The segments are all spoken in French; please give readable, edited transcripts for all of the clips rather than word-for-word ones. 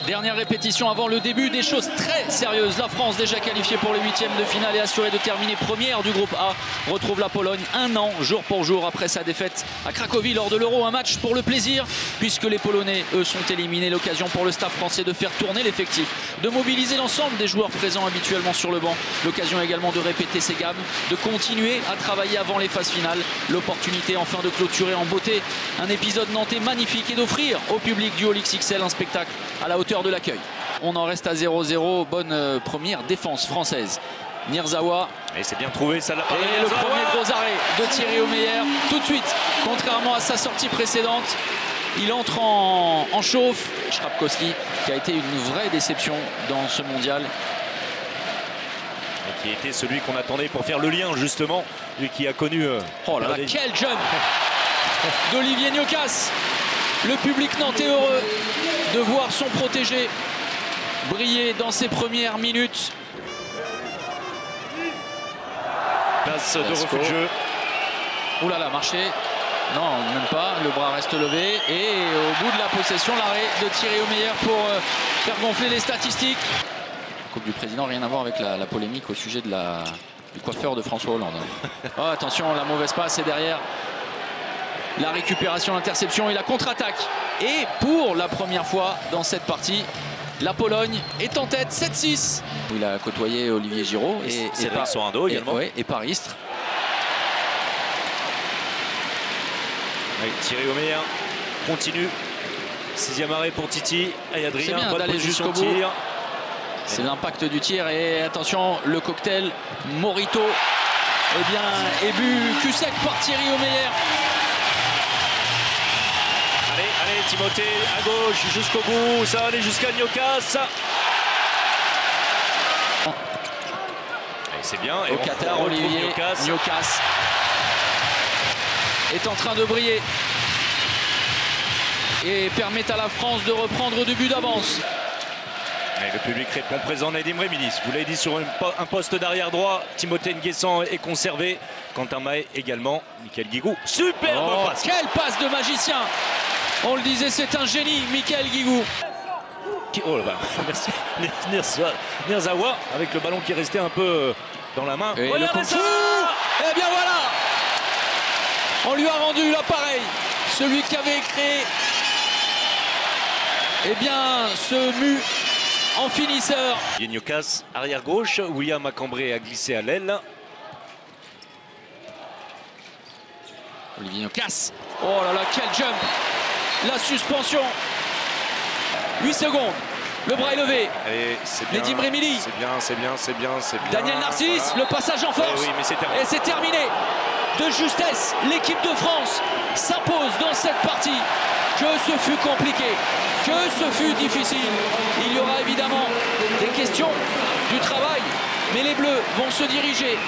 Dernière répétition avant le début, des choses très sérieuses. La France, déjà qualifiée pour les huitièmes de finale et assurée de terminer première du groupe A, retrouve la Pologne un an, jour pour jour, après sa défaite à Cracovie lors de l'Euro. Un match pour le plaisir, puisque les Polonais, eux, sont éliminés. L'occasion pour le staff français de faire tourner l'effectif, de mobiliser l'ensemble des joueurs présents habituellement sur le banc. L'occasion également de répéter ses gammes, de continuer à travailler avant les phases finales. L'opportunité enfin de clôturer en beauté un épisode nantais magnifique et d'offrir au public du All XXL un spectacle à la hauteur de l'accueil. On en reste à 0-0. Bonne première défense française. Mirzawa. Et c'est bien trouvé, ça l'a pas. Et le premier gros arrêt de Thierry Omeyer. Tout de suite, contrairement à sa sortie précédente, il entre en chauffe. Shrapkowski, qui a été une vraie déception dans ce mondial. Et qui était celui qu'on attendait pour faire le lien, justement. Lui qui a connu... oh là là, quel jump d'Olivier Nyokas. Le public nantais heureux de voir son protégé briller dans ses premières minutes. Passe de refus de jeu. Ouh là là, marché. Non, même pas. Le bras reste levé. Et au bout de la possession, l'arrêt de Thierry Omeyer pour faire gonfler les statistiques. Coupe du Président, rien à voir avec la polémique au sujet de du coiffeur de François Hollande. Oh, attention, la mauvaise passe est derrière. La récupération, l'interception et la contre-attaque. Et pour la première fois dans cette partie, la Pologne est en tête, 7-6. Il a côtoyé Olivier Giroud et Cédric Sorando également. Et Paristre. Oui, Thierry Omeyer continue. 6e arrêt pour Titi. Et Adrien, c'est bien d'aller jusqu'au bout. C'est l'impact du tir. Et attention, le cocktail Morito est bu cul sec par Thierry Omeyer. Allez, Timothée à gauche jusqu'au bout, ça va aller jusqu'à Nyokas. C'est bien. Et au Qatar, Olivier Nyokas est en train de briller et permet à la France de reprendre 2 buts d'avance. Le public répond présent. Nedim Remillis, vous l'avez dit, sur un poste d'arrière droit. Timothée Nguessan est conservé. Quentin Mahé également. Michael Guigou, superbe passe. Quelle passe de magicien! On le disait, c'est un génie, Michael Guigou. Oh là bas, merci. Mirzawa avec le ballon qui est resté un peu dans la main. Et regardez ça! Eh bien voilà! On lui a rendu l'appareil. Celui qui avait créé ce mu en finisseur. Nyokas, arrière gauche. William Acambré a glissé à l'aile. Olivier Nyokas. Oh là là, quel jump! La suspension. 8 secondes. Le bras est levé. Nedim Remillis. C'est bien. Daniel Narcisse, voilà. Le passage en force. Oui, mais c'est terminé. Et c'est terminé. De justesse, l'équipe de France s'impose dans cette partie. Que ce fut compliqué, que ce fut difficile. Il y aura évidemment des questions, du travail. Mais les Bleus vont se diriger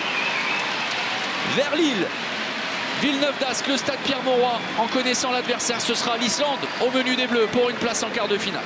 vers Lille. Villeneuve d'Ascq, le stade Pierre-Mauroy. En connaissant l'adversaire, ce sera l'Islande au menu des Bleus pour une place en quart de finale.